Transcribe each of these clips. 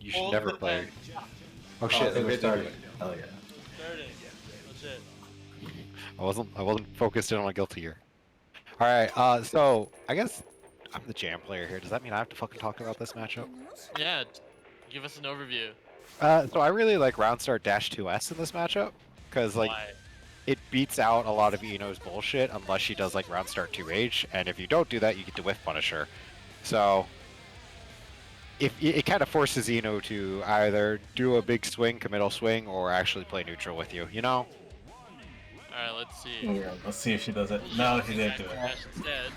you should never play. Oh shit! They We're started. Oh yeah. Starting. Oh shit. I wasn't focused in on a guilty here. All right. So I guess I'm the jam player here. Does that mean I have to fucking talk about this matchup? Yeah. Give us an overview. So I really like round start dash 2S in this matchup because like Why? it beats out a lot of Ino's bullshit unless she does like round start 2H, and if you don't do that, you get to whiff punish her. So if it kind of forces Ino to either do a big swing, committal swing, or actually play neutral with you. You know? Alright, let's see. Yeah, let's see if she does it. No, she didn't do it. Dash instead.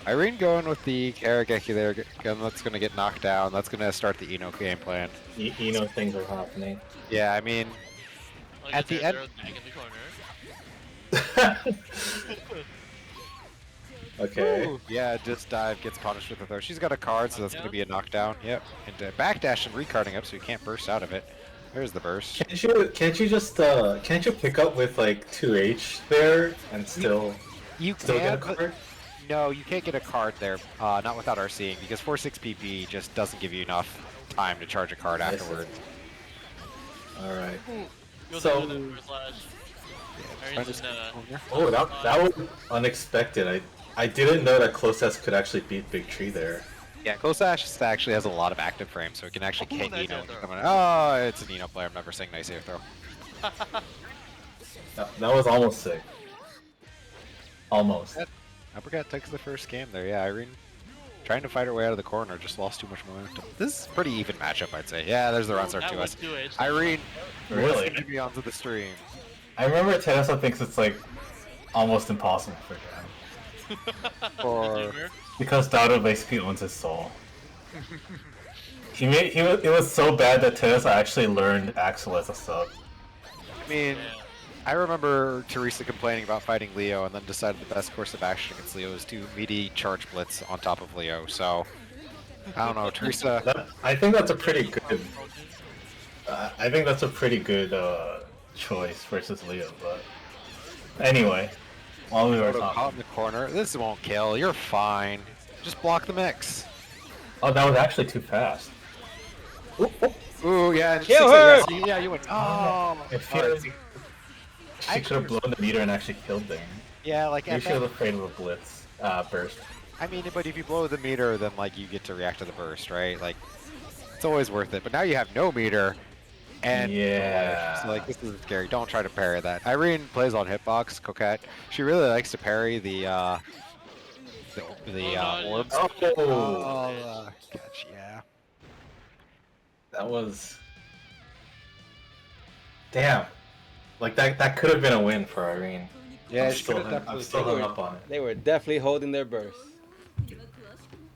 Irene going with the Karageki there, that's going to get knocked down. That's going to start the Ino game plan. You know things are happening. Yeah, I mean, Look at the their end. throw back in the corner. Okay. Ooh, yeah, just dive gets punished with the throw. She's got a card, so that's going to be a knockdown. Yep, and backdash and recarding up, so you can't burst out of it. There's the burst. Can't you just can't you pick up with like 2H there and still You get a can, card? but no, you can't get a card there, not without RCing, because 4-6 PP just doesn't give you enough time to charge a card I see. afterwards. All right. Goes So- under the first slash. Trying Arian's to- in, Oh, that was unexpected. I didn't know that Close S could actually beat Big Tree there. Yeah, Close Ash actually has a lot of active frames, so it can actually K that Ino. air throw. Oh, it's an Ino player. I'm never saying nice air throw. That was almost sick. Almost. Uppercat takes the first game there. Yeah, Irene trying to fight her way out of the corner, just lost too much momentum. This is a pretty even matchup, I'd say. Yeah, there's the round start that to was us. 2H. Irene, Really? listen to me onto the stream. I remember Teresa thinks it's like almost impossible for him Or because Dado basically owns his soul. It was so bad that Teresa actually learned Axel as a sub. I mean, Yeah. I remember Teresa complaining about fighting Leo, and then decided the best course of action against Leo is to meaty charge blitz on top of Leo. So I don't know, Teresa. I think that's a pretty good. I think that's a pretty good choice versus Leo. But anyway, while we were Caught talking, in the corner. This won't kill. You're fine. Just block the mix. oh, that was actually too fast. Ooh, ooh. Ooh, yeah. and Kill 6-8, her! Yeah, see, yeah, you went. Oh, I feel alright. like she could have blown the meter and actually killed them. Yeah, like Maybe at she was that, afraid of a blitz burst. I mean, but if you blow the meter, then like you get to react to the burst, right? Like it's always worth it. But now you have no meter, and Yeah. so like this is scary. Don't try to parry that. Irene plays on hitbox. Coquette. She really likes to parry the orbs. Oh, Catch, yeah. that was. Damn. Like that could have been a win for Irene. Yeah, I'm she still, could've I'm still hung up on it. They were definitely holding their burst.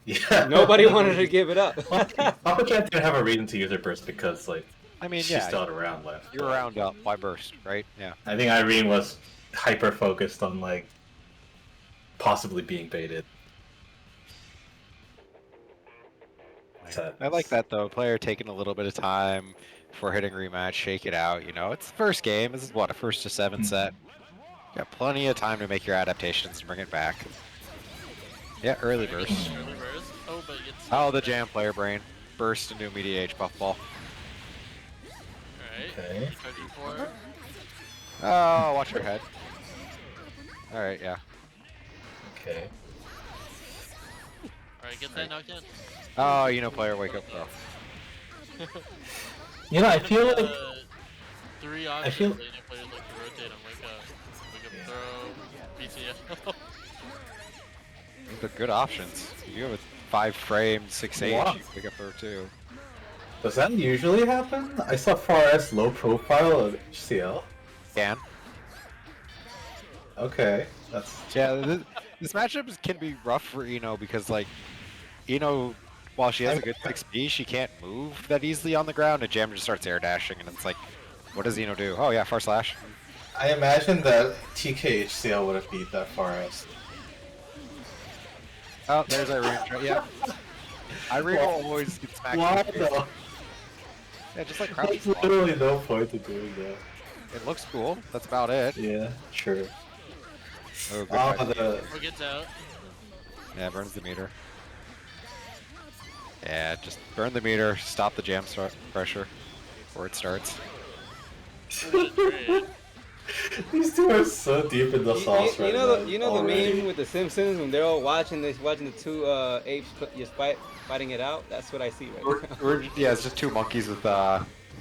Yeah. Nobody wanted to give it up. Uppercat didn't have a reason to use her burst because like I mean, she yeah. still had a round left. You're around up. Why burst, right? Yeah. I think Irene was hyper focused on like possibly being baited. I like that though. Player taking a little bit of time before hitting rematch, shake it out. You know, it's the first game. This is what, a 1st to 7 set. Got plenty of time to make your adaptations and bring it back. Yeah, early burst. Early burst. Oh, but it's. Oh, the jam player brain. Burst into immediate H buff ball. Alright. Okay. Charging 4. Oh, watch your head. Alright, yeah. Okay. Alright, get that knocked in. Oh, you know, player wake up though. You know, I feel like 3 I options feel- that any players like to rotate on wake up throw, BTL. They're good options. You have a 5 frame, 6H, Wow. you wake up there too. does that usually happen? I saw Far S low profile of HCL. Can. Okay, that's Yeah, this matchup can be rough for Ino because, like, Ino, while she has a good 6B, she can't move that easily on the ground, and Jam just starts air dashing, and it's like, what does Ino do? Oh yeah, far slash. I imagine that TKHCL would have beat that Far S. Oh, there's Irene. Yeah. Irene will always get smacked. Why in the face. though? Yeah, just like crouch. There's literally no point to doing that. It looks cool. That's about it. Yeah, true. Oh, good Ah, fight. the Or gets out. Yeah, burns the meter. Yeah, just burn the meter, stop the jam pressure before it starts. These two are so deep in the sauce right now. You know the meme with the Simpsons when they're all watching the two apes just fighting it out. That's what I see right now. Yeah, it's just two monkeys with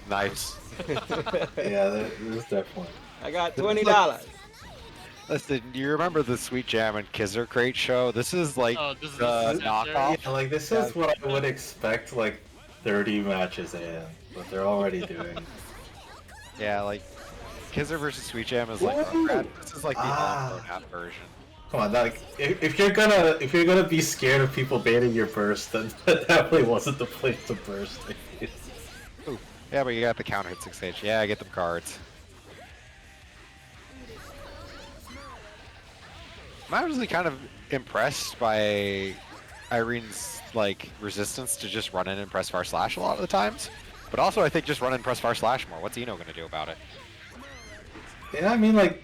knives. Yeah, there's definitely. I got $20. Listen, do you remember the Sweet Jam and Kizzer Crate show? This is like This is the the knockoff. Yeah, like this is what I would expect like 30 matches in, but they're already doing. Yeah, like Kizzer versus Sweet Jam is like Uppercat. This is like the all-pro version. Come on, like if you're gonna be scared of people baiting your burst, then that definitely wasn't the place to burst. Ooh, yeah, but you got the counter hit 6H. Yeah, I get them cards. I'm actually kind of impressed by Irene's like resistance to just run in and press far slash a lot of the times. But also I think just run in and press far slash more. What's Ino gonna do about it? Yeah, I mean like,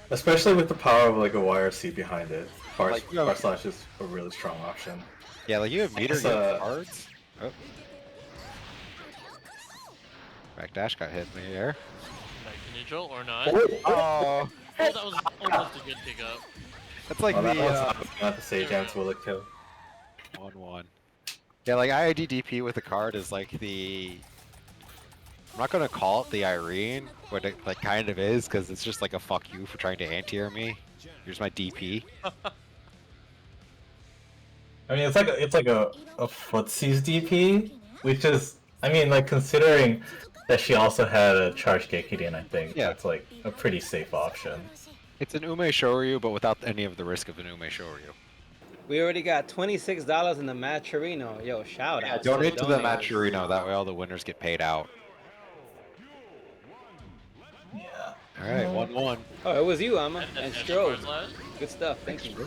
especially with the power of like a YRC behind it, far Like, slash is a really strong option. Yeah, like you have meter, you have cards. Oh. Backdash got hit in the air. Back to neutral or not? Oh, That was almost a good pickup. that's like That was the not the Sage Amps will it kill. 1-1. Yeah, like IID DP with the card is like the. I'm not gonna call it the Irene, but it like kind of is because it's just like a fuck you for trying to anti-air me. Here's my DP. I mean, it's like a footsie's DP, which is, I mean, like considering that she also had a charge Gekiden, I think that's like a pretty safe option. It's an Ume Shoryu, but without any of the risk of an Ume Shoryu. We already got $26 in the Matcherino. Yo, shout out. Donate to the Matcherino, that way all the winners get paid out. Yeah. Alright, 1-1. Oh, it was you, Amma. And Strode. Last? Good stuff. Thank you.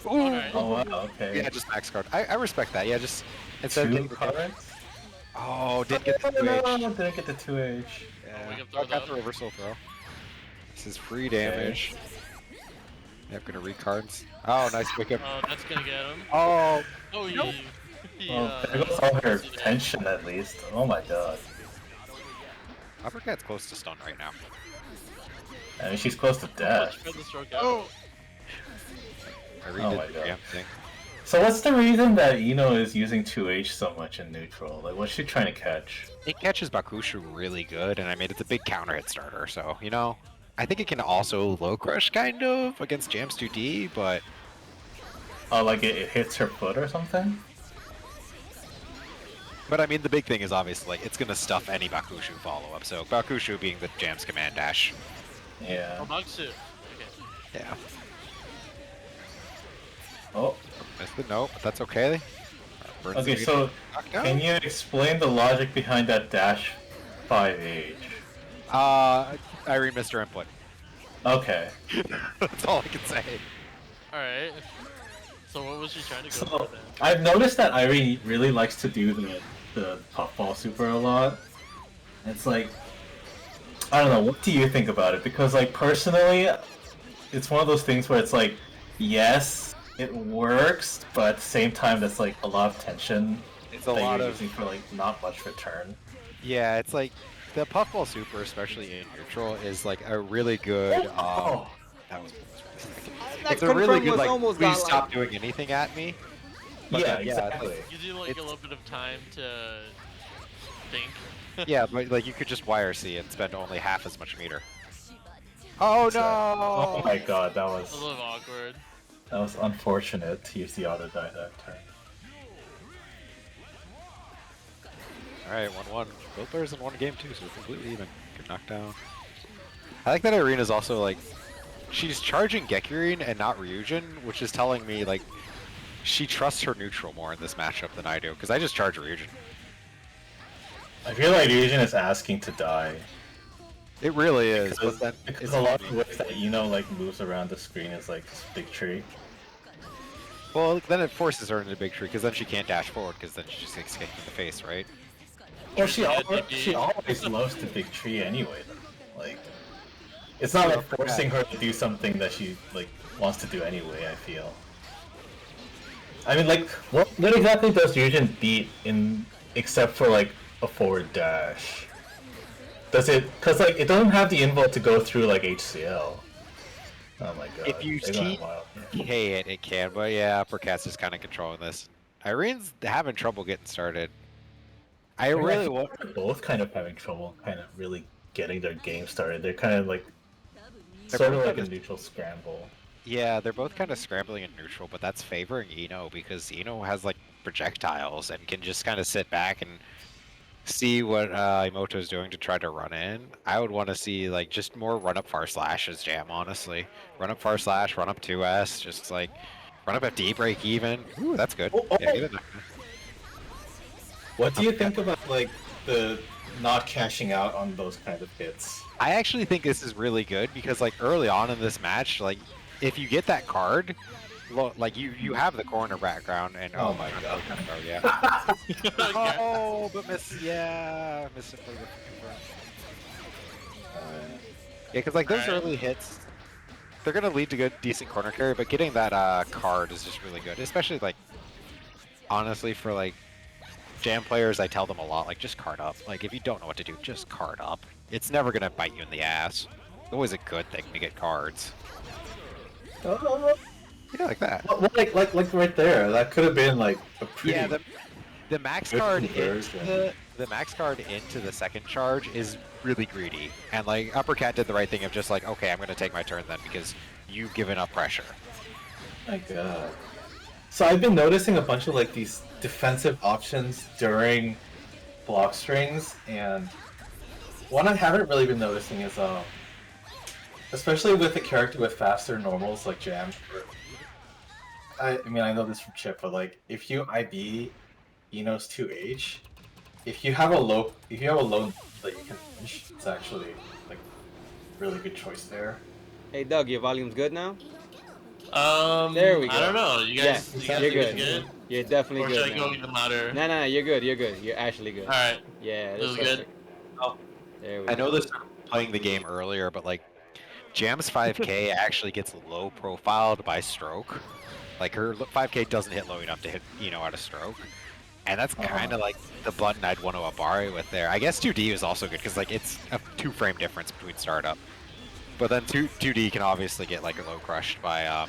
Alright. Oh wow, okay. Yeah, just max card. I respect that. Yeah, just instead of Two getting the cards? Oh, didn't get the 2H. No, didn't get the 2H. Yeah, throw got that. the reversal throw. This is free damage. Yep, gonna recards. Oh, nice pickup. Oh, that's gonna get him. Oh, Oh, Nope. Well, there goes all her tension at least. Oh my god. Uppercat's close to stun right now. I mean, she's close to death. Oh, I Oh redid my the God. jam thing. So what's the reason that Ino is using 2H so much in neutral? Like, what's she trying to catch? It catches Bakushu really good, and I mean, it's a big counter hit starter, so, you know, I think it can also low crush kind of against Jams 2D, but Oh, like it hits her foot or something? I mean, the big thing is obviously, like, it's gonna stuff any Bakushu follow-up, so Bakushu being the Jams command dash. Yeah. Baksu. Okay. Yeah. Oh. Missed it? No, but that's okay. Burns Okay, the so meter. Knockdown? can you explain the logic behind that dash 5H? Irene missed her input. Okay. That's all I can say. Alright. So what was she trying to go So for then? I've noticed that Irene really likes to do the puffball super a lot. It's like, I don't know, what do you think about it? Because like personally, it's one of those things where it's like, yes, it works, but at the same time that's like a lot of tension. It's a that lot you're of using for like not much return. yeah. It's like the puffball super, especially in neutral, is like a really good. Oh. That was. That It's a really confirm good was like. almost Please not stop like- doing anything at me. But Yeah, then, exactly. Gives you like a little bit of time to think. Yeah, but like you could just YRC and spend only half as much meter. Oh no! Oh my god, that A was little awkward. unfortunate to use the auto die that turn. Alright, 1-1. Both players in one game too, so completely even. Good knockdown. I like that Irena's also like she's charging Gekirine and not Ryujin, which is telling me like she trusts her neutral more in this matchup than I do, because I just charge Ryujin. I feel like Ryujin is asking to die. It really is, Because, but then because it's a lot funny. of ways that like moves around the screen is like this big tree. Well, then it forces her into the big tree, because then she can't dash forward, because then she just gets kicked in the face, right? Well, Yeah, she always loves the big tree anyway. Though. Like, it's not like forcing her to do something that she like wants to do anyway. I feel. I mean, like, what exactly does Ryujin beat in except for like a forward dash? Does it? Cause like it doesn't have the invul to go through like HCL. Oh my god. If you They're going wild. TK it can, but yeah, Uppercat's just kind of controlling this. Irene's having trouble getting started. I really want. They're both kind of having trouble, kind of really getting their game started. They're kind of like, They're sort of both like a kinda- neutral scramble. Yeah, they're both kind of scrambling in neutral, but that's favoring Ino because Ino has like projectiles and can just kind of sit back and see what Imouto's doing to try to run in. I would want to see like just more run up far slash as jam, honestly. Run up far slash, run up 2S, just like run up FD break even. Ooh, that's good. Oh, oh. Yeah, get it. What do you think about like the not cashing out on those kind of hits? I actually think this is really good because like early on in this match, like if you get that card, like you have the corner background and Oh my god. oh yeah. Oh, but miss, yeah, miss it for the yeah, because like those Alright. early hits, they're gonna lead to good, decent corner carry, but getting that card is just really good, especially like honestly for like jam players. I tell them a lot, like just card up. Like if you don't know what to do, just card up. It's never gonna bite you in the ass. It's always a good thing to get cards. Yeah, like that. Well, like right there. That could have been like a pretty. Yeah, the max good card conversion. into the max card into the second charge is really greedy, and like Uppercat did the right thing of just like, okay, I'm gonna take my turn then because you've given up pressure. My god. So I've been noticing a bunch of like these defensive options during block strings, and one I haven't really been noticing is especially with a character with faster normals like Jam. I mean I know this from Chip, but like if you IB Ino's 2H, if you have a low that you can finish, it's actually like really good choice there. Hey Doug, your volume's good now? There we I go. don't know. You guys, Yeah, you guys you're think good. it's You're definitely Or should I good go now. even louder? No, you're good. You're good. You're actually good. Alright. Yeah, This is that's good. perfect. Oh, There we I go. know this from playing the game earlier, but like Jam's 5K actually gets low profiled by stroke. Like her 5K doesn't hit low enough to hit out of stroke. And that's kind of like the button I'd want to Abari with there. I guess 2D is also good because like it's a 2-frame difference between startup. But then 2D can obviously get like low crushed by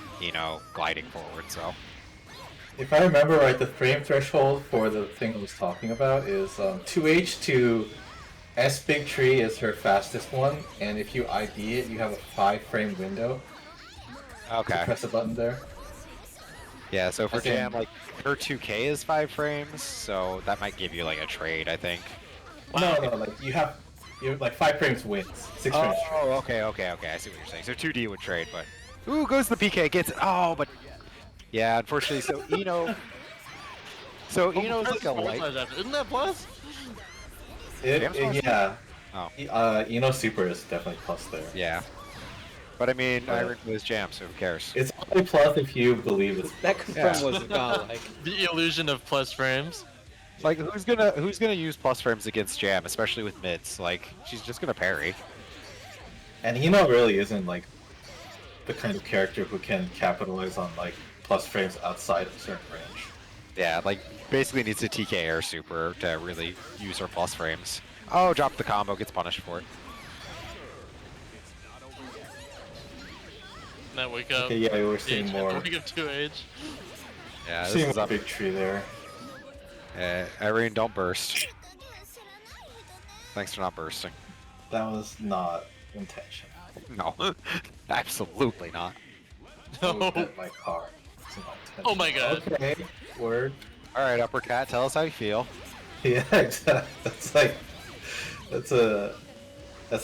gliding forward. So If I remember right, the frame threshold for the thing I was talking about is 2H to S Big Tree is her fastest one, and if you ID it, you have a 5-frame window. okay, Press a button there. yeah. So for I think- Jam, like her 2K is 5 frames, so that might give you like a trade, I think. No, like you have like 5 frames wins, 6 frames. Oh, okay. I see what you're saying. So 2D would trade, but ooh, goes the PK, gets it. Oh, but yeah, unfortunately, so Ino's like a light. Isn't that plus? Yeah. Oh, Ino Super is definitely plus there. yeah. But I mean, But- Iron was Jam, so who cares? It's only plus if you believe it's. That confirm Yeah. was godlike. The illusion of plus frames. Like, who's gonna use plus frames against Jam, especially with mids? Like, she's just gonna parry. And Ino really isn't like the kind of character who can capitalize on like plus frames outside of a certain range. Yeah, like basically needs to TK air super to really use her plus frames. Oh, drop the combo, gets punished for it. Now wake up. Okay, yeah, we're seeing more. Wake up 2H. Yeah, this Seeing is a up. big tree there. Irene, don't burst. Thanks for not bursting. That was not intentional. No, absolutely not. No. At my car. It's not Oh my god. Okay, word. All right, Uppercat, tell us how you feel. Yeah, exactly. That's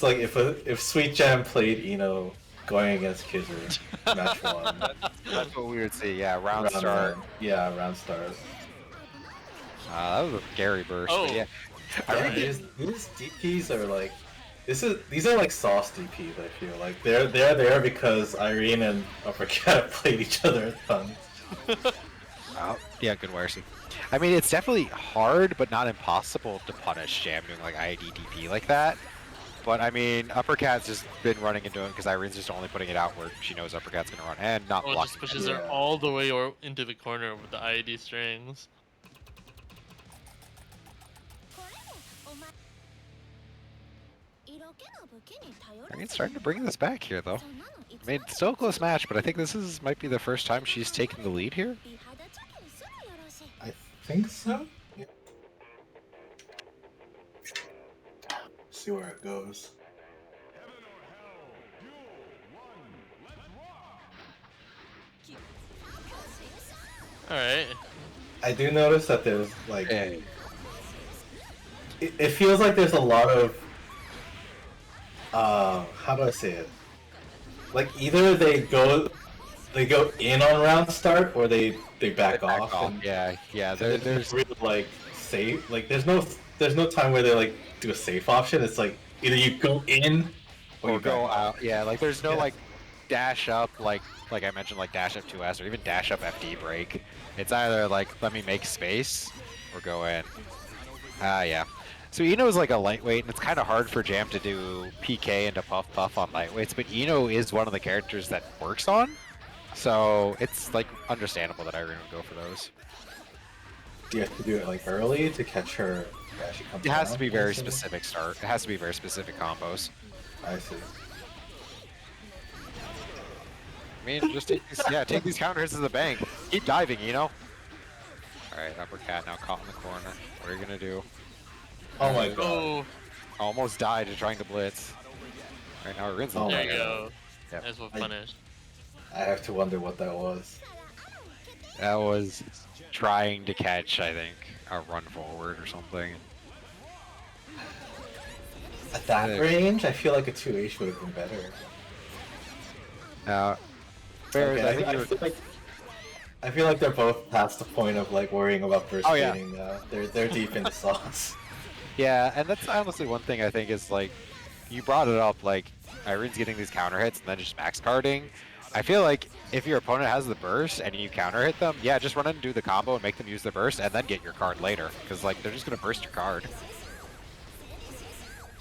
like if Sweet Jam played Ino going against Kizzer match 1. That's what we would see. Yeah, round start. Yeah, round start. That was a scary burst. Oh. But yeah, Yeah, these DPs are like these are like sauce DPs. I feel like they're there because Irene and Uppercat played each other a ton. oh, yeah, good Wersi. I mean, it's definitely hard, but not impossible to punish Jam doing like IDDP like that. But I mean, Uppercat's just been running and doing because Irene's just only putting it out where she knows Uppercat's gonna run and not Oh, it blocking. just pushes Yeah. her all the way or into the corner with the IED strings. Irene's starting to bring this back here, though. I mean, it's still a close match, but I think this might be the first time she's taken the lead here. I think so. Yeah. See where it goes. Alright. I do notice that there's like Yeah. it feels like there's a lot of how do I say it? Like either they go in on round start or they back off. And, Yeah. and There's it's really like safe. Like there's no time where they like do a safe option. It's like either you go in or you go back off. out. Yeah, like there's no Yeah. like dash up like I mentioned, like dash up 2S or even dash up FD break. It's either like let me make space or go in. Yeah. So Ino is like a lightweight, and it's kind of hard for Jam to do PK and to puff on lightweights, but Ino is one of the characters that works on, so it's like understandable that Irene would go for those. Do you have to do it like early to catch her as she comes It has down, to be very basically? specific start. It has to be very specific combos. I see. I mean, just take these counter hits to the bank. Keep diving, Ino. Alright, Uppercat now caught in the corner. What are you gonna do? Oh my god. Oh, Almost died to trying to blitz. Right now, Irene's Oh there my you god. go. Yep. That's what I- punished. I have to wonder what that was. That was trying to catch, I think, a run forward or something. At that range, I feel like a 2H would have been better. Fair, Okay, I think I feel like they're both past the point of like worrying about burst Oh, yeah. baiting now. They're deep in the sauce. yeah, and that's honestly one thing I think is like, you brought it up, like, Irene's getting these counter hits and then just max carding. I feel like if your opponent has the burst and you counter hit them, yeah, just run in and do the combo and make them use the burst and then get your card later, because like they're just gonna burst your card.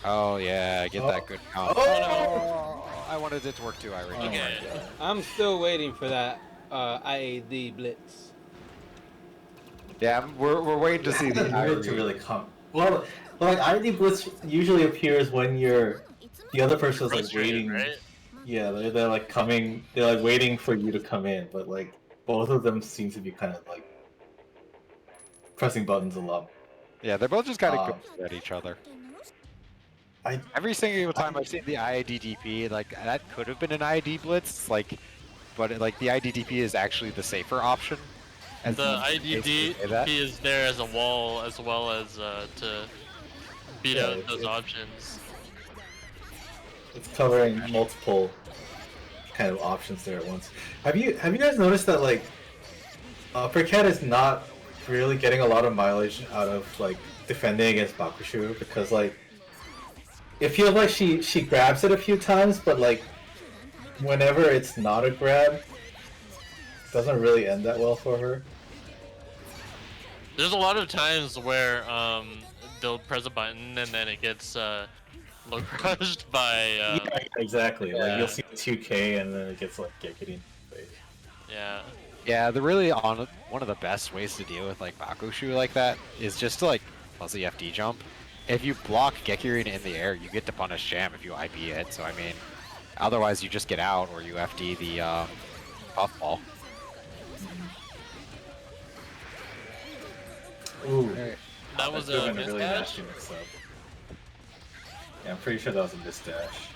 Oh yeah, get that good combo. Oh! I wanted it to work too, Irene. Oh Okay. my god. I'm still waiting for that IAD blitz. Yeah, we're waiting to see the Really Irene. to really come. Well, like ID Blitz usually appears when the other person's like Frustrated, waiting. right? Yeah, they're like coming. They're like waiting for you to come in, but like both of them seem to be kind of like pressing buttons a lot. Yeah, they're both just kind of good at each other. I Every single time I've seen the IIDDP, like that could have been an IID blitz, like, but like the IIDDP is actually the safer option. as The you basically say that. IDD is there as a wall as well as to beat Yeah, out those options. It's covering multiple kind of options there at once. Have you guys noticed that like Uppercat is not really getting a lot of mileage out of like defending against Bakushu because like it feels like she grabs it a few times, but like whenever it's not a grab, it doesn't really end that well for her. There's a lot of times where they'll press a button and then it gets low crushed by Yeah, exactly. Like yeah. you'll see 2K and then it gets like Gekiri in the face. yeah. Yeah, they're really on one of the best ways to deal with like Bakushu like that is just to like plus the FD jump. If you block Gekirin in the air, you get to punish Jam if you IP it. So I mean, otherwise you just get out or you FD the puffball. Ooh, That was that a would've been really mismatch. nasty mix-up. Yeah, I'm pretty sure that was a misdash.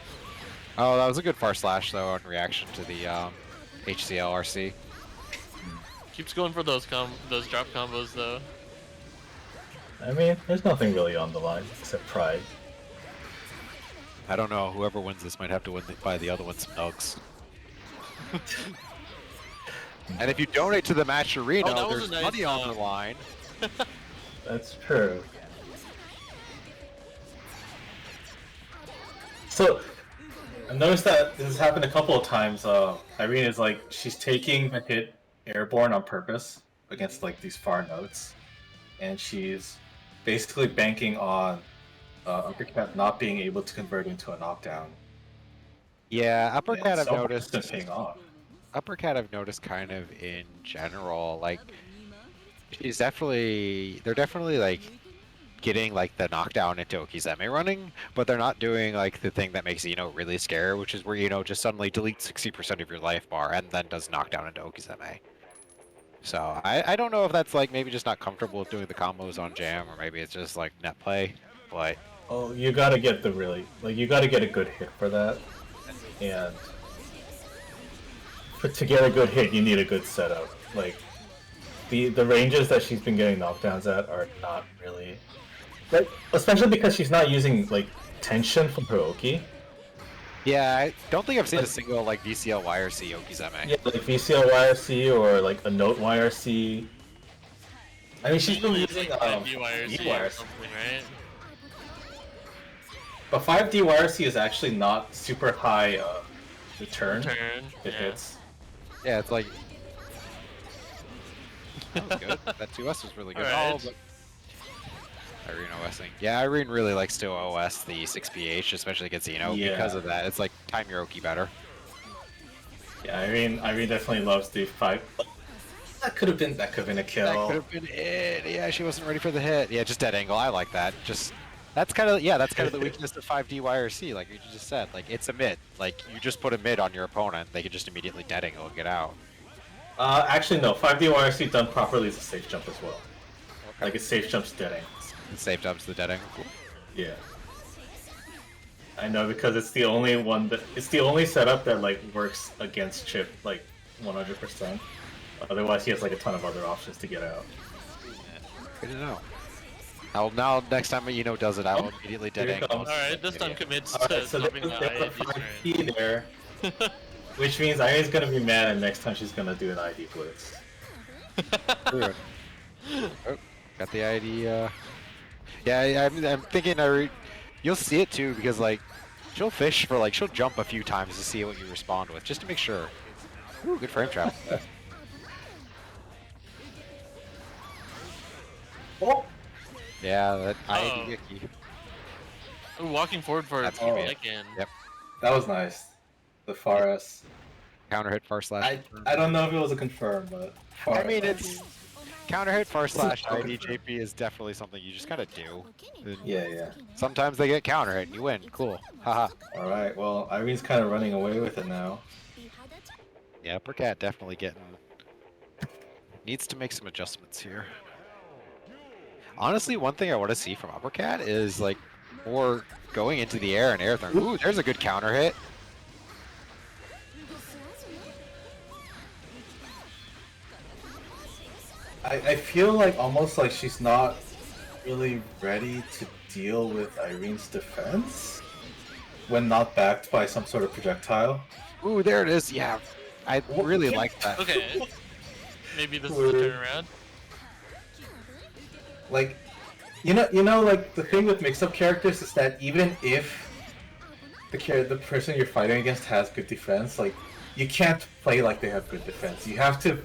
Oh, that was a good far slash though in reaction to the HCL RC. Keeps going for those drop combos though. I mean, there's nothing really on the line except pride. I don't know. Whoever wins this might have to buy the other one some nugs. And if you donate to the match arena, Oh, that was there's a nice, money on the line. That's true. So, I've noticed that this has happened a couple of times. Irene is like, she's taking a hit airborne on purpose against like these far notes. And she's basically banking on Uppercat not being able to convert into a knockdown. Yeah, And uppercat I've so far noticed. it's been paying off. Uppercat I've noticed kind of in general, like they're definitely like getting like the knockdown into Okizeme running, but they're not doing like the thing that makes really scary, which is where just suddenly deletes 60% of your life bar and then does knockdown into Okizeme. So I don't know if that's like maybe just not comfortable with doing the combos on jam, or maybe it's just like net play, but Oh, you gotta get you gotta get a good hit for that, and to get a good hit, you need a good setup. Like the ranges that she's been getting knockdowns at are not really, like, especially because she's not using like tension from her Oki. yeah, I don't think I've seen a single like VCL YRC Okizeme. Yeah, like VCL YRC or like a Note YRC. I mean, she's been using DYRC or DYRC. something, right? But 5D YRC is actually not super high return. It yeah. hits. Yeah, it's like that was good. That 2S was really good. Alright. Oh, but Irene OSing. Yeah, Irene really likes to OS the 6PH, especially against Xeno, Yeah. because of that. It's like time your Oki better. Yeah, Irene definitely loves the 5. That could have been a kill. That could have been it. Yeah, she wasn't ready for the hit. Yeah, just dead angle. I like that. Just that's kind of the weakness of 5D YRC, like you just said. Like it's a mid. Like you just put a mid on your opponent, they can just immediately dead angle and get out. Actually no, 5D YRC done properly is a safe jump as well. Okay. Like it safe jumps dead angles. Safe jumps the dead angle. Cool. Yeah. I know, because it's the only setup that like works against Chip like 100%. Otherwise he has like a ton of other options to get out. Good to know. Now next time does it, I will immediately dead Here it angle. comes. Alright, this time commits to Alright, so jumping the there's a IID 5P there, which means Irene's gonna be mad, and next time she's gonna do an ID blitz. Oh, got the ID. Yeah, I'm thinking you'll see it too, because like she'll fish for like she'll jump a few times to see what you respond with, just to make sure. Ooh, good frame trap. Oh! Yeah, that Uh-oh. ID icky. Ooh, walking forward for a That's good. second. Yep. That was nice. The far S. Counter hit far slash. I don't know if it was a confirm, but far I mean, S. it's counter hit far slash ID JP is definitely something you just gotta do. And Yeah. sometimes they get counter hit and you win. Cool. Haha. Alright, well, Irene's kind of running away with it now. Yeah, Uppercat definitely needs to make some adjustments here. Honestly, one thing I want to see from Uppercat is like more going into the air and air throwing. Ooh, there's a good counter hit. I feel like almost like she's not really ready to deal with Irene's defense when not backed by some sort of projectile. Ooh, there it is. Yeah, I really like that. Okay. Maybe this is a turnaround. Like, you know, like the thing with mix-up characters is that even if the person you're fighting against has good defense, like you can't play like they have good defense. You have to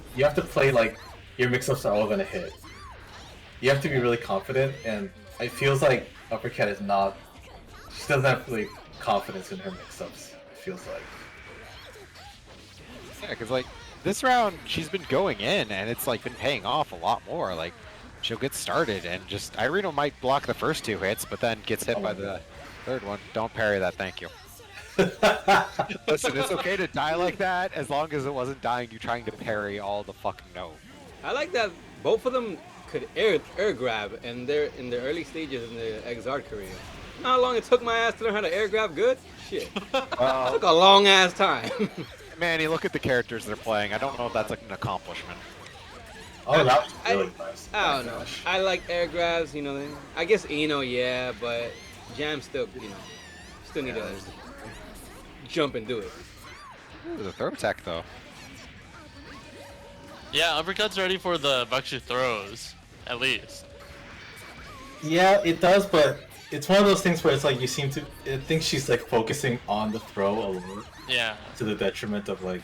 play like your mix-ups are all gonna hit. You have to be really confident, and it feels like Uppercat is not. She doesn't have like confidence in her mix-ups. It feels like. Yeah, because like this round she's been going in and it's like been paying off a lot more. Like she'll get started and just Irene might block the first 2 hits, but then gets hit by the third one. Don't parry that, thank you. Listen, it's okay to die like that as long as it wasn't dying you trying to parry all the fucking no. I like that both of them could air grab, and they're in the early stages in the GGXrd career. You know how long it took my ass to learn how to air grab good? Shit. It took a long ass time. Manny, look at the characters they're playing. I don't know if that's like an accomplishment. Oh, that was really nice. I don't know. I like air grabs, you know. I guess yeah, but Jam still, still need to jump and do it. Ooh, the throw attack though. Yeah, Uppercut's ready for the Buckshu throws, at least. Yeah, it does, but it's one of those things where it's like I think she's like focusing on the throw a lot. Yeah. To the detriment of like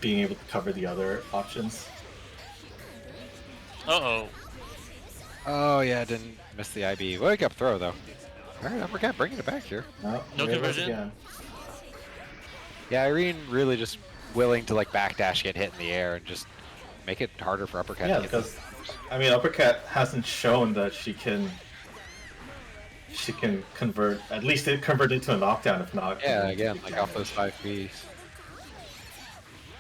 being able to cover the other options. Uh-oh. Oh yeah, didn't miss the IB. Wake up throw though. Alright, Uppercat bringing it back here. No, No there it goes conversion? again. Yeah, Irene really just willing to like backdash, get hit in the air, and just make it harder for Uppercat Yeah, to get because I mean, Uppercat hasn't shown that she can convert, at least it convert into a knockdown, if not. Yeah, convert into again, big like off those damage. 5Ps.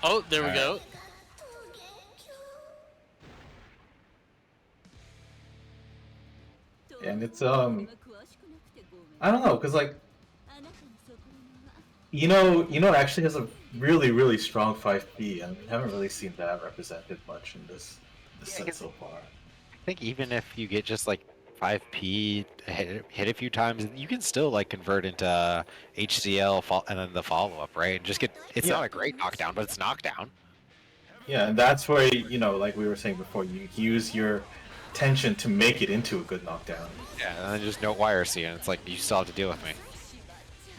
Oh, there we Alright. go. And it's I don't know, because like Ino actually has a really strong 5P, and we haven't really seen that represented much in this set so far. I think even if you get just like 5P hit a few times, you can still like convert into HCL and then the follow up, right? And just get it's not a great knockdown, but it's knockdown. Yeah, and that's where like we were saying before, you use your tension to make it into a good knockdown. Yeah, and then just no YRC, and it's like you still have to deal with me.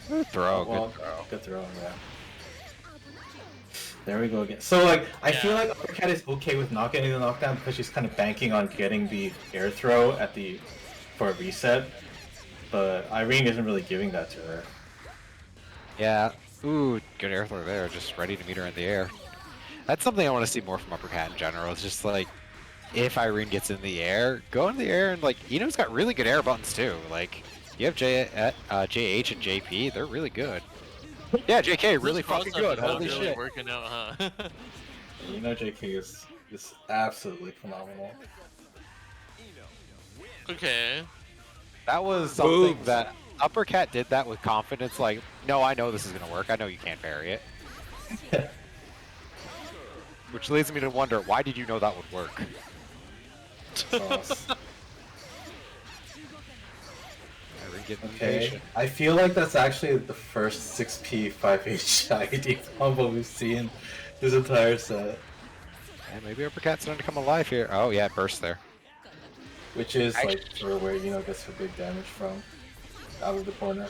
Good throw, Well, good throw. good throw, yeah. There we go again. So like, I feel like Uppercat is okay with not getting the knockdown because she's kind of banking on getting the air throw for a reset, but Irene isn't really giving that to her. Yeah. Ooh, good air throw there, just ready to meet her in the air. That's something I want to see more from Uppercat in general. It's just like, if Irene gets in the air, go in the air, and like, Ino's got really good air buttons too. Like, you have JH and JP, they're really good. Yeah, JK, really This fucking cross-up good, is not holy really shit. working out, huh? JK is absolutely phenomenal. Okay. That was something Boobs. that Uppercat did that with confidence, like, no, I know this is gonna work, I know you can't parry it. Which leads me to wonder, why did you know that would work? Sauce. Irene getting Okay, impatient. I feel like that's actually the first 6P 5H ID combo we've seen this entire set, And maybe Uppercat's starting to come alive here. Oh yeah, it burst there. which is like sort of where gets her big damage from, out of the corner.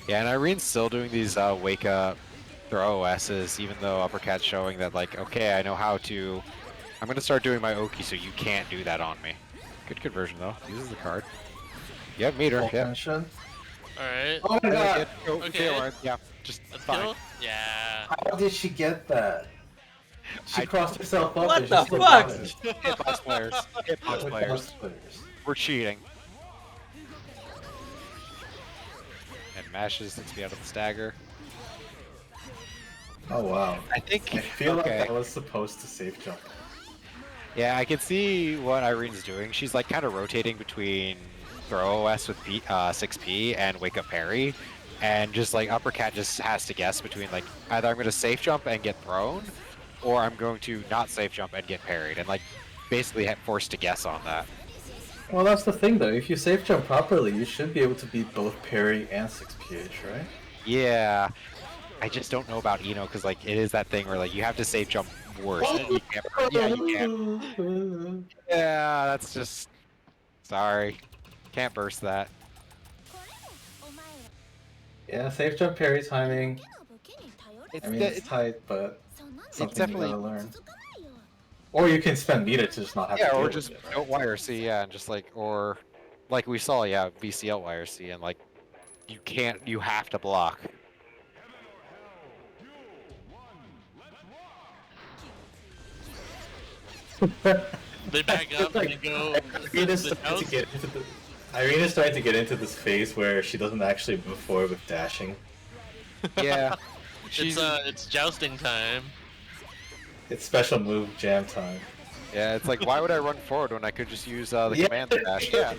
Yeah, and Irene's still doing these wake up throw OSs, even though Uppercat's showing that like, okay, I know how to. I'm gonna start doing my Oki, so you can't do that on me. Good conversion though. Uses the card. Yeah, meter. Full Yeah. tension. Alright. Oh my god! Okay. Yeah, just Let's fine. go. Yeah. How did she get that? She crossed herself up. What and the she still fuck? got it. Hitbox players. Hitbox Hitbox players. players. We're cheating. And mashes 6B out of the stagger. Oh wow. I think. I feel like okay. that was supposed to safe jump. Yeah, I can see what Irene's doing. She's like kind of rotating between throw OS with 6P and wake up parry, and just like Uppercat just has to guess between like either I'm going to safe jump and get thrown, or I'm going to not safe jump and get parried, and like basically forced to guess on that. Well, that's the thing though. If you safe jump properly, you should be able to beat both parry and 6PH, right? Yeah, I just don't know about Ino because like it is that thing where like you have to safe jump worse. And you can't, yeah, you can't. Yeah, that's just sorry. Can't burst that. Yeah, safe jump parry timing. It's, I mean, it's tight, but something definitely- you gotta learn. Or you can spend meter to just not have to yeah, deal or with just it, right? don't YRC, yeah, and just like, or like we saw, yeah, VCL YRC, and like you can't, you have to block. They back up and they go. Irena's the starting to house. get into Irena's starting to get into this phase where she doesn't actually move forward with dashing. Yeah, she's, It's jousting time. It's special move jam time. yeah, it's like, why would I run forward when I could just use the command dash? Yeah,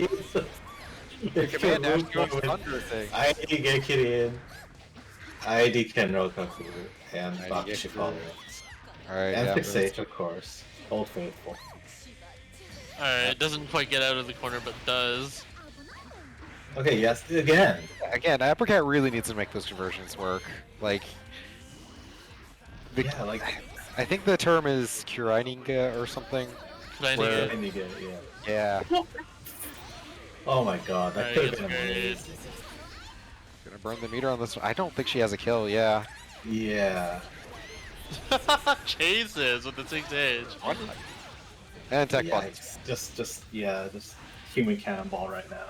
the command dash goes under thing. ID get kitty in. ID Kenro Kaku and ID Bakushi Gekuru. followers. Alright, And yeah, Fix but it's- H, of course. Old faithful. Alright, doesn't quite get out of the corner, but does. Okay, yes, again. again, Uppercat really needs to make those conversions work. Like, Yeah, like, I think the term is Kurininga or something. Landing Where- it. and you get it, yeah. Yeah, Oh my god, that Alright, could have gets been buried. amazing. gonna burn the meter on this one. I don't think she has a kill, yeah. Yeah. Chases with the 6 edge. What? And tech Yeah, buttons. just human cannonball right now.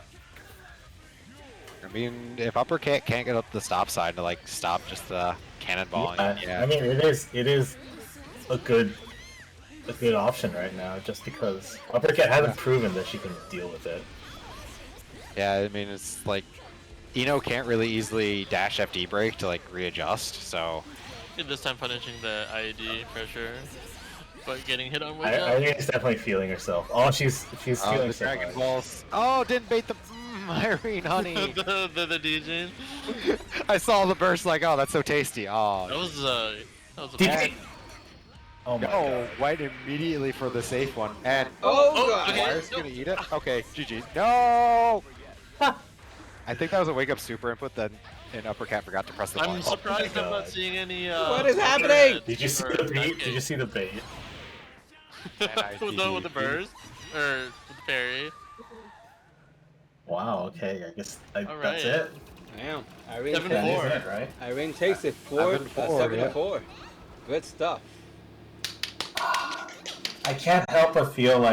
I mean, if Uppercat can't get up the stop sign to like stop just the cannonballing, yeah. I mean it is a good option right now, just because Uppercat hasn't proven that she can deal with it. Yeah, I mean, it's like, Ino can't really easily dash FD break to like readjust, so. This time punishing the IED pressure, but getting hit on with I think it's definitely feeling herself. Oh, she's feeling The so Dragon much. Balls. Oh, didn't bait the Irene, honey. the DJ. I saw the burst like, oh, that's so tasty. Oh, That was a DJ. Oh my no, god. went immediately for the safe one. And Oh, God. okay. Wire's gonna eat it? Okay, GG. No! I think that was a wake up super input, then an Uppercat forgot to press the I'm button. surprised I'm God. not seeing any. What is happening? Did you see the bait? Did you see the bait? with the burst or with the parry? Wow. Okay. I guess that's Alright. it. Damn. Irene, 7-4. That is it, right? Irene takes it 7-4. Good stuff. I can't help but feel like